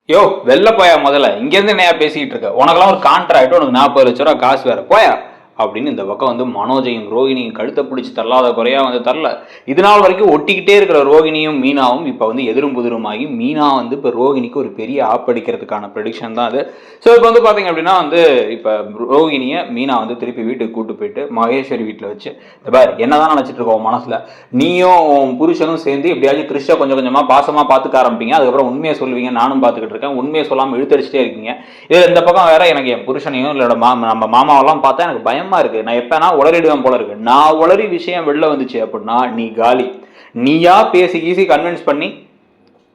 யோ வெளில போயா முதல்ல, இங்கேருந்து நேயா பேசிக்கிட்டு இருக்க, உனக்கெல்லாம் ஒரு கான்ட்ராக்ட், உனக்கு 40 லட்ச ரூபா காசு வேற போயா அப்படின்னு இந்த பக்கம் வந்து மனோஜையும் ரோகிணியும் கழுத்தை பிடிச்சி தள்ளாத குறையா வந்து தரல. இது நாள் வரைக்கும் ஒட்டிக்கிட்டே இருக்கிற ரோகிணியும் மீனாவும் இப்போ வந்து எதிரும் புதிருமாகி மீனா வந்து இப்போ ரோகிணிக்கு ஒரு பெரிய ஆப்படிக்கிறதுக்கான ப்ரெடிக்ஷன் தான் அது. ஸோ இப்போ வந்து பார்த்தீங்க அப்படின்னா வந்து இப்போ ரோகிணியை மீனா வந்து திருப்பி வீட்டுக்கு கூட்டு போயிட்டு மகேஸ்வரி வீட்டில் வச்சு இந்த பார் என்னதான் நினச்சிட்டு இருக்கோம் மனசில், நீயும் புருஷனும் சேர்ந்து எப்படியாச்சும் கிறிஸ்ட கொஞ்சம் கொஞ்சமாக பாசமாக பார்த்துக்க ஆரம்பிப்பீங்க, அதுக்கப்புறம் உண்மையை சொல்லுவீங்க, நானும் பார்த்துக்கிட்டு இருக்கேன், உண்மையை சொல்லாமல் இழுத்தடிச்சிட்டே இருக்கீங்க. இதில் இந்த பக்கம் வேற எனக்கு என் புருஷனையும் இல்லை நம்ம மாமாவெல்லாம் பார்த்தா எனக்கு பயமா இருக்கு, நான் எப்பனா உளறிடுவேன் போல இருக்கு. நான் உளறி விஷயம் வெளில வந்துச்சு அப்படின்னா நீ காலி. நீயா பேசி கீசி கன்வின்ஸ் பண்ணி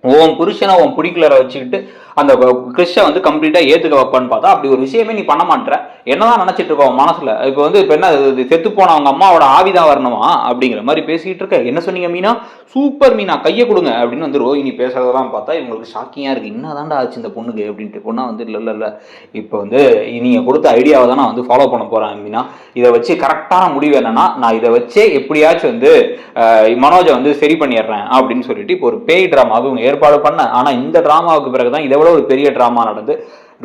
உன் புருஷனை உன் பிடிக்கலரை வச்சுக்கிட்டு அந்த கிறிஸ்ட வந்து கம்ப்ளீட்டா ஏத்துக்க வைப்பான்னு பார்த்தா அப்படி ஒரு விஷயமே நீ பண்ண மாட்டேற. என்னதான் நினைச்சிட்டு இருக்கோம் மனசுல? இப்போ வந்து இப்போ என்ன செத்து போன அவங்க அம்மாவோட ஆவிதான் வரணுமா அப்படிங்கிற மாதிரி பேசிக்கிட்டு இருக்க. என்ன சொன்னீங்க மீனா? சூப்பர் மீனா, கையை கொடுங்க அப்படின்னு வந்து ரோஹிணி பேசுறதெல்லாம் பார்த்தா இவங்களுக்கு ஷாக்கிங்கா இருக்கு. என்னதான்டா ஆச்சு இந்த பொண்ணுக்கு அப்படின்ட்டு. பொண்ணா வந்து இல்ல இப்போ வந்து நீங்க கொடுத்த ஐடியாவை தான் நான் வந்து ஃபாலோ பண்ண போறேன் மீனா. இதை வச்சு கரெக்டான முடிவு என்னன்னா, நான் இதை வச்சே எப்படியாச்சும் வந்து மனோஜை வந்து சரி பண்ணிடுறேன் அப்படின்னு சொல்லிட்டு இப்போ ஒரு பேய் டிராமாவுக்கு இவங்க ஏற்பாடு பண்ண. ஆனா இந்த டிராமாவுக்கு பிறகுதான் இதை விட ஒரு பெரிய டிராமா நடந்து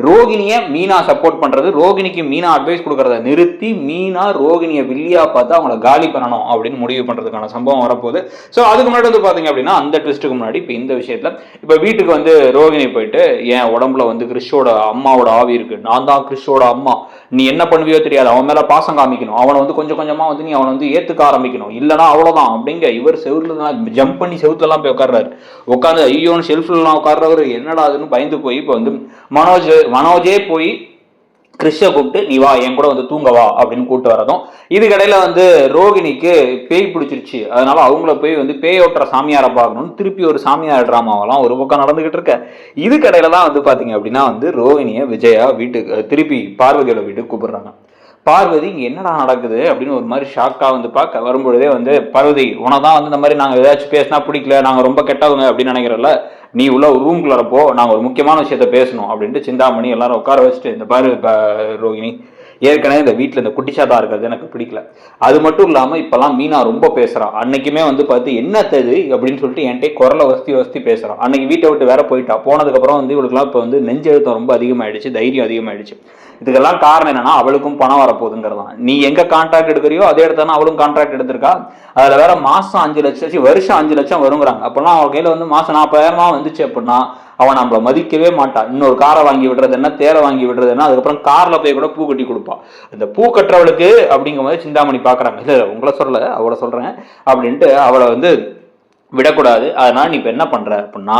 ரோகிணிய மீனா சப்போர்ட் பண்றது, ரோகிணிக்கு மீனா அட்வைஸ் கொடுக்கறத நிறுத்தி மீனா ரோகிணியை வில்லியா பார்த்து அவங்கள காலி பண்ணணும் அப்படின்னு முடிவு பண்றதுக்கான சம்பவம் வரப்போகுது. ஸோ அதுக்கு முன்னாடி வந்து பாத்தீங்க அப்படின்னா அந்த ட்விஸ்ட்டுக்கு முன்னாடி இப்போ இந்த விஷயத்துல இப்போ வீட்டுக்கு வந்து ரோகிணி போயிட்டு என் உடம்புல வந்து கிறிஷோட அம்மாவோட ஆவி இருக்கு, நான் தான் கிறிஷோட அம்மா, நீ என்ன பண்ணுவியோ தெரியாது, அவன் மேல பாசம் காமிக்கணும், அவனை வந்து கொஞ்சம் கொஞ்சமா வந்து நீ அவனை வந்து ஏத்துக்க ஆரம்பிக்கணும், இல்லைன்னா அவ்வளவுதான் அப்படிங்க. இவர் செவுத்துல ஜம்ப் பண்ணி செவுத்துல எல்லாம் போய் உட்கார்றாரு. உட்காந்து ஐயோன்னு ஷெல்ஃப்ல எல்லாம் உட்கார்றவர் என்னடா அதுன்னு பயந்து போய் இப்போ வந்து மனோஜே போய் கிறிஷ கூப்பிட்டு நீ வா என் கூட வந்து தூங்கவா அப்படின்னு கூப்பிட்டு வரதும், இதுக்கடையில வந்து ரோகிணிக்கு பேய் பிடிச்சிருச்சு, அதனால அவங்கள போய் வந்து பேயோட்டுற சாமியாரை பார்க்கணும்னு திருப்பி ஒரு சாமியார் டிராமாவெல்லாம் ஒரு பக்கம் நடந்துகிட்டு இருக்க. இதுக்கடையில தான் வந்து பாத்தீங்க அப்படின்னா வந்து ரோகிணியை விஜயா வீட்டுக்கு திருப்பி பார்வதியோட வீட்டுக்கு கூப்பிடுறாங்க. பார்வதி இங்கே என்னடா நடக்குது அப்படின்னு ஒரு மாதிரி ஷாக்காக வந்து பார்க்க வரும்பொழுதே வந்து பார்வதி உனதான் வந்து இந்த மாதிரி நாங்கள் ஏதாச்சும் பேசினா பிடிக்கல, நாங்கள் ரொம்ப கெட்டவங்க அப்படின்னு நினைக்கிறோம்ல, நீ உள்ள ஒரு ரூம்குள்ளார போ, நாங்கள் ஒரு முக்கியமான விஷயத்த பேசணும் அப்படின்ட்டு சிந்தாமணி எல்லாரும் உட்கார வச்சுட்டு இந்த பாரு ரோகிணி, ஏற்கனவே இந்த வீட்டில் இந்த குட்டிச்சாத்தா இருக்கிறது எனக்கு பிடிக்கல, அது மட்டும் இல்லாமல் இப்போல்லாம் மீனா ரொம்ப பேசுகிறான், அன்னைக்குமே வந்து பார்த்து என்ன தது அப்படின்னு சொல்லிட்டு என்கிட்ட குரலை வசதி பேசுகிறான், அன்னைக்கு வீட்டை விட்டு வேற போயிட்டா, போனதுக்கப்புறம் வந்து இவளுக்குலாம் இப்போ வந்து நெஞ்செழுத்தம் ரொம்ப அதிகமாகிடுச்சு, தைரியம் அதிகமாகிடுச்சு. இதுக்கெல்லாம் காரணம் என்னன்னா அவளுக்கும் பணம் வரப்போகுதுங்கிறதான். நீ எங்க கான்ட்ராக்ட் எடுக்கிறியோ அதே இடத்துல அவளும் கான்ட்ராக்ட் எடுத்திருக்கா. அதுல வேற மாசம் 5 லட்சம் வருஷம் 5 லட்சம் வருங்கிறாங்க. அப்பெல்லாம் அவன் கையில வந்து மாசம் 40,000 வந்துச்சு அப்படின்னா அவன் நம்மள மதிக்கவே மாட்டான். இன்னொரு காரை வாங்கி விடுறது என்ன, தேரை வாங்கி விடுறது என்ன, அதுக்கப்புறம் கார்ல போய் கூட பூ கட்டி கொடுப்பான். இந்த பூ கட்டுறவளுக்கு அப்படிங்கும் போது சிந்தாமணி பாக்குறாங்க, இல்ல உங்களை சொல்ல அவளை சொல்றேன் அப்படின்ட்டு அவளை வந்து விடக்கூடாது. அதனால நீ இப்ப என்ன பண்ற அப்படின்னா,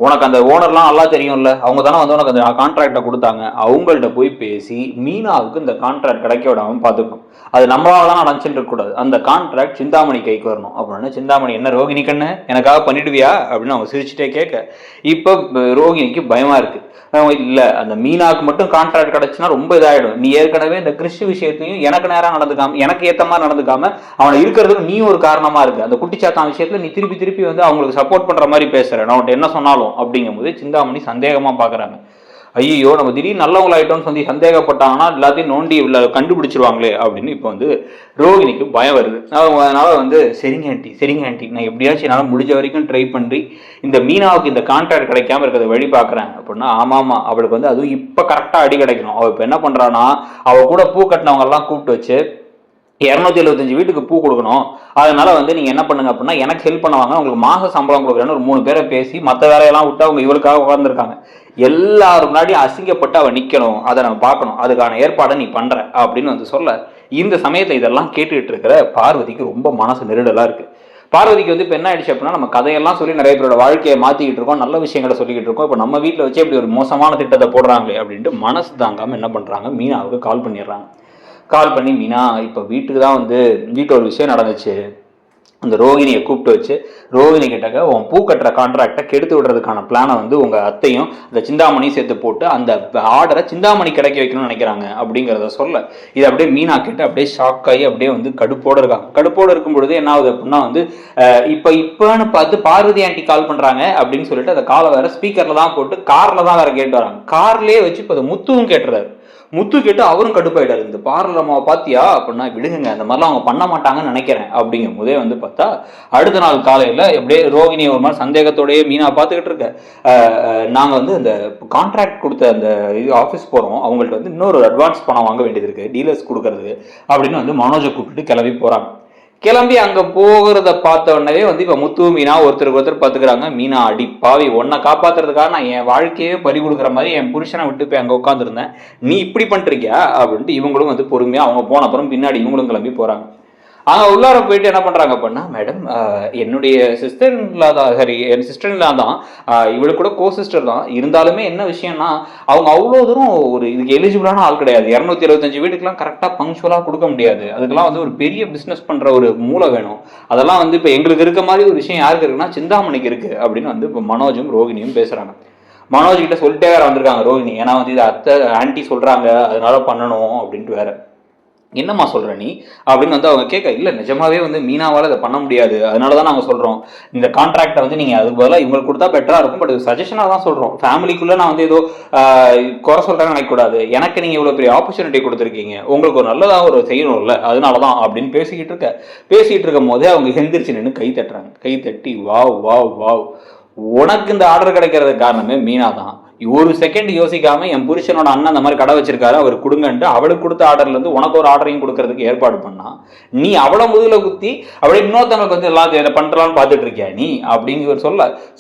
உனக்கு அந்த ஓனர்லாம் நல்லா தெரியும்ல, அவங்க தானே வந்து உனக்கு அந்த கான்ட்ராக்டை கொடுத்தாங்க, அவங்கள்ட்ட போய் பேசி மீனாவுக்கு இந்த கான்ட்ராக்ட் கிடைக்க விடாம பார்த்துக்கணும். அது நம்மளால தான் நடந்துச்சுட்டு இருக்கக்கூடாது. அந்த கான்ட்ராக்ட் சிந்தாமணி கைக்கு வரணும் அப்படின்னு. சிந்தாமணி என்ன ரோகிணி கண்ணு எனக்காக பண்ணிடுவியா அப்படின்னு அவங்க சிரிச்சுட்டே கேட்க, இப்போ ரோகிணிக்கு பயமா இருக்கு. இல்ல அந்த மீனாவுக்கு மட்டும் கான்ட்ராக்ட் கிடைச்சுன்னா ரொம்ப இதாயிடும், நீ ஏற்கனவே இந்த கிறிஸ்து விஷயத்தையும் எனக்கு நேரம் நடந்துக்காம எனக்கு ஏத்த மாதிரி நடந்துக்காம அவனை இருக்கிறதுக்கு நீ ஒரு காரணமா இருக்கு, அந்த குட்டிச்சாத்தான் விஷயத்துல நீ திருப்பி வந்து அவங்களுக்கு சப்போர்ட் பண்ற மாதிரி பேசுற, நான் உன்ட்ட என்ன சொன்னாலும் அப்படிங்கும் போது சிந்தாமணி சந்தேகமா பாக்குறாங்க. ஐயோ நம்ம திடீர்னு நல்லவங்களாயிட்டோம்னு சொல்லி சந்தேகப்பட்டாங்கன்னா எல்லாத்தையும் நோண்டி உள்ள கண்டுபிடிச்சிருவாங்களே அப்படின்னு இப்போ வந்து ரோகிணிக்கு பயம் வருது. அதனால வந்து சரிங்க ஆண்டி நான் எப்படியாச்சும் என்னால் முடிஞ்ச வரைக்கும் ட்ரை பண்ணி இந்த மீனாவுக்கு இந்த கான்ட்ராக்ட் கிடைக்காம இருக்கிறத வழி பார்க்குறேன் அப்படின்னா, ஆமாம் அவளுக்கு வந்து அதுவும் இப்போ கரெக்டாக அடி கிடைக்கணும். அவள் இப்போ என்ன பண்ணுறான்னா அவள் கூட பூ கட்டினவங்க எல்லாம் கூப்பிட்டு வச்சு 275 வீட்டுக்கு பூ கொடுக்கணும், அதனால வந்து நீங்க என்ன பண்ணுங்க அப்படின்னா எனக்கு ஹெல்ப் பண்ணுவாங்க, உங்களுக்கு மாச சம்பளம் கொடுக்குறேன்னு ஒரு 3 பேரை பேசி மற்ற வேலையெல்லாம் விட்டு அவங்க இவளுக்காக உட்கார்ந்துருக்காங்க. எல்லாரும் முன்னாடி அசிங்கப்பட்டு அவ நிக்கணும், அதை நம்ம பார்க்கணும், அதுக்கான ஏற்பாடை நீ பண்ற அப்படின்னு வந்து சொல்ல, இந்த சமயத்தை இதெல்லாம் கேட்டுட்டு இருக்கிற பார்வதிக்கு ரொம்ப மனசு நெருடலா இருக்கு. பார்வதிக்கு வந்து இப்போ என்ன ஆயிடுச்சு அப்படின்னா, நம்ம கதையெல்லாம் சொல்லி நிறைய பேரோட வாழ்க்கையை மாத்திக்கிட்டு இருக்கோம், நல்ல விஷயங்களை சொல்லிக்கிட்டு இருக்கோம், இப்போ நம்ம வீட்டில் வச்சு இப்படி ஒரு மோசமான திட்டத்தை போடுறாங்களே அப்படின்ட்டு மனசு தாங்காம என்ன பண்றாங்க, மீனாவுக்கு கால் பண்ணிடுறாங்க. கால் பண்ணி மீனா இப்போ வீட்டுக்கு தான் வந்து வீட்டில் ஒரு விஷயம் நடந்துச்சு, அந்த ரோகிணியை கூப்பிட்டு வச்சு ரோகிணி கிட்டக்க உன் பூ கட்டுற கான்ட்ராக்டை கெடுத்து விடுறதுக்கான பிளானை வந்து உங்கள் அத்தையும் அந்த சிந்தாமணியும் சேர்த்து போட்டு அந்த ஆர்டரை சிந்தாமணி கிடைக்க வைக்கணும்னு நினைக்கிறாங்க அப்படிங்கிறத சொல்ல, இது அப்படியே மீனா கிட்ட அப்படியே ஷாக் ஆகி அப்படியே வந்து கடுப்போடு இருக்காங்க. கடுப்போடு இருக்கும் பொழுது என்ன ஆகுது அப்படின்னா வந்து இப்போன்னு பார்த்து பார்வதி ஆண்டி கால் பண்ணுறாங்க அப்படின்னு சொல்லிட்டு அந்த காலை வேற ஸ்பீக்கரில் தான் போட்டு காரில் தான் வேற கேட்டு வராங்க. கார்லேயே வச்சு இப்போ முத்துவும் கேட்டுறாரு. முத்து கேட்டு அவரும் கடுப்பாயிட்டாரு. இந்த பார்லமாவை பாத்தியா அப்படின்னா, விடுங்க அந்த மாதிரிலாம் அவங்க பண்ண மாட்டாங்கன்னு நினைக்கிறேன் அப்படிங்கும் போதே வந்து பார்த்தா அடுத்த நாள் காலையில எப்படியே ரோகிணி ஒரு மாதிரி சந்தேகத்தோடய மீனா பார்த்துக்கிட்டு இருக்க, நாங்க வந்து அந்த கான்ட்ராக்ட் கொடுத்த அந்த ஆஃபீஸ் போறோம், அவங்கள்ட்ட வந்து இன்னொரு அட்வான்ஸ் பணம் வாங்க வேண்டியது இருக்கு டீலர்ஸ் கொடுக்கறது அப்படின்னு வந்து மனோஜை கூப்பிட்டு கிளம்பி போறாங்க. கிளம்பி அங்க போகிறத பார்த்த உடனே வந்து இப்ப முத்து மீனா ஒருத்தருக்கு ஒருத்தர் பாத்துக்கிறாங்க. மீனா அடி பாவி, உன்னை காப்பாத்துறதுக்காக நான் என் வாழ்க்கையே பறி கொடுக்குற மாதிரி என் புருஷனை விட்டு போய் அங்க உட்காந்துருந்தேன், நீ இப்படி பண்றியா அப்படின்ட்டு இவங்களும் வந்து பொறுமையா அவங்க போன அப்புறம் பின்னாடி இவங்களும் கிளம்பி போறாங்க. அங்க உள்ளார போயிட்டு என்ன பண்றாங்க அப்படின்னா, மேடம் என்னுடைய சிஸ்டர் இன்லா தான், சரி என் சிஸ்டர் இன்லா தான், இவளுக்கு கூட கோ சிஸ்டர் தான், இருந்தாலுமே என்ன விஷயம்னா அவங்க அவ்வளோ தூரம் ஒரு இதுக்கு எலிஜிபிளான ஆள் கிடையாது. 225 வீட்டுக்கெல்லாம் கரெக்டாக பங்க்சுவலாக கொடுக்க முடியாது. அதுக்கெல்லாம் வந்து ஒரு பெரிய பிஸ்னஸ் பண்ற ஒரு மூளை வேணும். அதெல்லாம் வந்து இப்போ எங்களுக்கு இருக்க மாதிரி ஒரு விஷயம் யாருக்கு இருக்குன்னா சிந்தாமணிக்கு இருக்கு அப்படின்னு வந்து இப்போ மனோஜும் ரோகிணியும் பேசுறாங்க. மனோஜ் கிட்ட சொல்லிட்டே வேற வந்திருக்காங்க ரோகிணி, ஏன்னா வந்து இது அத்தை ஆன்டி சொல்றாங்க அதனால பண்ணணும் அப்படின்ட்டு வேற. என்னம்மா சொல்ற நீ அப்படின்னு வந்து அவங்க கேட்க, இல்லை நிஜமாவே வந்து மீனாவால் அதை பண்ண முடியாது, அதனால தான் நாங்கள் சொல்கிறோம் இந்த கான்ட்ராக்டை வந்து நீங்கள் அதுக்கு பதிலாக இவங்களுக்கு கொடுத்தா பெட்டராக இருக்கும், பட் சஜஷனாக தான் சொல்கிறோம், ஃபேமிலிக்குள்ளே நான் வந்து ஏதோ குறை சொல்கிறேன்னு நினைக்கக்கூடாது, எனக்கு நீங்கள் இவ்வளோ பெரிய ஆப்பர்ச்சுனிட்டி கொடுத்துருக்கீங்க, உங்களுக்கு ஒரு நல்லதாக ஒரு செய்யணும்ல, அதனால தான் அப்படின்னு பேசிக்கிட்டு இருக்கும் போதே அவங்க எந்திரிச்சு நின்று கை தட்டுறாங்க. கை தட்டி வாவ் வாவ் வாவ், உனக்கு இந்த ஆர்டர் கிடைக்கிறதுக்கு காரணமே மீனா தான். ஒரு செகண்ட் யோசிக்காம என் புருஷனோட அண்ணன் அந்த மாதிரி கடை வச்சிருக்காரு அவர் கொடுங்கன்ட்டு அவளுக்கு கொடுத்த ஆர்டர்ல இருந்து உனக்கு ஒரு ஆர்டரையும் கொடுக்கறதுக்கு ஏற்பாடு பண்ணா, நீ அவளை முதுகுல குத்தி அப்படியே இன்னொருத்தவங்களுக்கு வந்து எல்லாத்தையும் இதை பண்றலாம்னு பார்த்துட்டு இருக்கியா நீ அப்படிங்கிற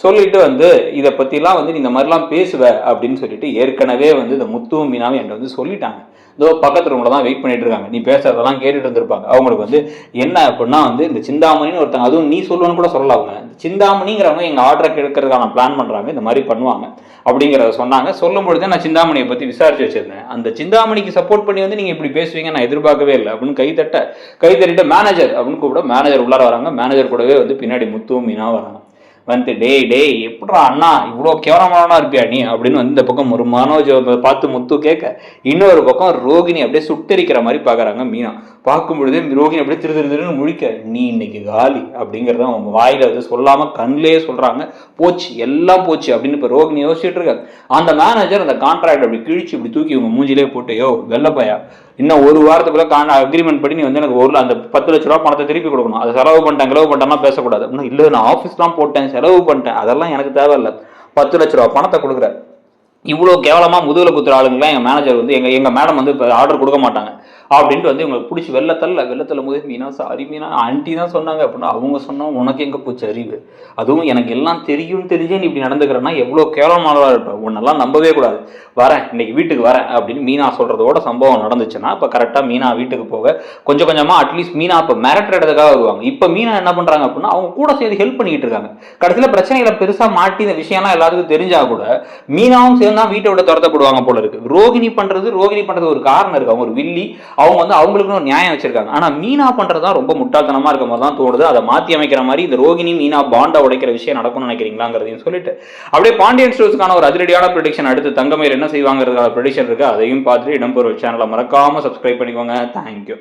சொல்லிட்டு வந்து இதை பத்திலாம் வந்து நீ இந்த மாதிரிலாம் பேசுவ அப்படின்னு சொல்லிட்டு ஏற்கனவே வந்து இந்த முத்துவும் மீனாவும் என்கிட்ட வந்து சொல்லிட்டாங்க. இதோ பக்கத்து ரூம்ல தான் வெயிட் பண்ணிட்டு இருக்காங்க, நீ பேசுறதெல்லாம் கேட்டுட்டு இருந்திருப்பாங்க. அவங்களுக்கு வந்து என்ன அப்படின்னா வந்து இந்த சிந்தாமணின்னு ஒருத்தங்க, அதுவும் நீ சொல்லுன்னு கூட சொல்லலாம், அவங்க சிந்தாமணிங்கிறவங்க எங்க ஆர்டரை எடுக்கிறதுக்கான பிளான் பண்றாங்க, இந்த மாதிரி பண்ணுவாங்க அப்படிங்கிறத சொன்னாங்க. சொல்லும் பொழுது நான் சிந்தாமணியை பத்தி விசாரிச்சு வச்சிருந்தேன். அந்த சிந்தாமணிக்கு சப்போர்ட் பண்ணி வந்து நீங்க இப்படி பேசுவீங்க நான் எதிர்பார்க்கவே இல்லை அப்படின்னு கை தட்டிட்டு மேனேஜர் அப்படின்னு கூப்பிட, மேனேஜர் உள்ளார வராங்க. மேனேஜர் கூடவே வந்து பின்னாடி முத்துவும் மீனா வராங்க. வந்து டேய் எப்படா அண்ணா இவ்வளோ கேவலமானா இருப்பியா நீ அப்படின்னு வந்து இந்த பக்கம் ஒரு மனோஜ் பார்த்து முத்து கேட்க, இன்னொரு பக்கம் ரோகிணி அப்படியே சுட்டரிக்கிற மாதிரி பார்க்குறாங்க மீனா. பார்க்கும் பொழுது ரோகிணி அப்படியே திருன்னு முழிக்க, நீ இன்னைக்கு காலி அப்படிங்கிறத அவங்க வாயில வந்து சொல்லாம கண்ணிலேயே சொல்றாங்க. போச்சு எல்லாம் போச்சு அப்படின்னு இப்போ ரோகிணி யோசிச்சுட்டு இருக்காங்க. அந்த மேனேஜர் அந்த கான்ட்ராக்ட் அப்படி கிழிச்சு இப்படி தூக்கி இவங்க மூஞ்சிலே போட்டு, யோ வெள்ளப்பையா, இன்னும் ஒரு வாரத்துக்குள்ள அக்ரிமெண்ட் பண்ணி நீ வந்து எனக்கு அந்த 10 லட்ச ரூபா பணத்தை திருப்பி கொடுக்கணும், அதை செலவு பண்ணிட்டேன்னா பேசக்கூடாது அப்படின்னா, இல்லை நான் ஆஃபீஸ்லாம் போட்டேன் செலவு பண்ணிட்டேன் அதெல்லாம் எனக்கு தேவையில்லை, 10 லட்ச ரூபா பணத்தை கொடுக்குற, இவ்வளோ கேவலமா முதுகுல குத்துற ஆளுங்களாம் எங்க மேனேஜர் வந்து எங்க மேடம் வந்து ஆர்டர் கொடுக்க மாட்டாங்க அப்படின்ட்டு வந்து இவங்களுக்கு பிடிச்சி வெள்ளத்தல்ல போது, மீனா சாரி மீனா ஆண்டி தான் சொன்னாங்க அப்படின்னா, அவங்க சொன்னா உனக்கு எங்க போச்சு அறிவு, அதுவும் எனக்கு எல்லாம் தெரிஞ்சே நீ இப்படி நடந்துக்கிறேன்னா எவ்வளோ கேவலமானவா இருப்பேன், உன்னெல்லாம் நம்பவே கூடாது, வரேன் இன்னைக்கு வீட்டுக்கு வரேன் அப்படின்னு மீனா சொல்றதோட சம்பவம் நடந்துச்சுன்னா இப்போ கரெக்டாக மீனா வீட்டுக்கு போக கொஞ்சம் கொஞ்சமா அட்லீஸ்ட் மீனா இப்போ மிரட்டுறதுக்காக வருவாங்க. இப்போ மீனா என்ன பண்றாங்க அப்படின்னா அவங்க கூட சேர்ந்து ஹெல்ப் பண்ணிட்டு இருக்காங்க. கடைசியில் பிரச்சனைகளை பெருசா மாட்டி இந்த விஷயம்லாம் எல்லாருக்கும் தெரிஞ்சா கூட மீனாவும் சேர்ந்து தான் வீட்டை விட துரத்தப்படுவாங்க போல இருக்கு. ரோகிணி பண்றது ஒரு காரணம் இருக்கு, அவங்க ஒரு வில்லி, அவங்க வந்து அவங்களுக்குன்னு ஒரு நியாயம் வச்சிருக்காங்க. ஆனா மீனா பண்றதா ரொம்ப முட்டாள்தனமா இருக்க மாதிரி தான் தோணுது. அதை மாத்தி அமைக்கிற மாதிரி இந்த ரோகிணி மீனா பாண்டை உடைக்கிற விஷயம் நடக்கும்னு நினைக்கிறீங்களாங்கிறதையும் சொல்லிட்டு அப்படியே பாண்டியன் ஸ்டோர்ஸ்க்கான ஒரு அதிரடியான ப்ரெடிக்ஷன் அடுத்து தங்கமயில் என்ன செய்வாங்கிறதுக்கான ப்ரெடிக்ஷன் இருக்கு, அதையும் பார்த்துட்டு இடம்பெறும் சேனலை மறக்காம சப்ஸ்கிரைப் பண்ணிக்கோங்க. தேங்க்யூ.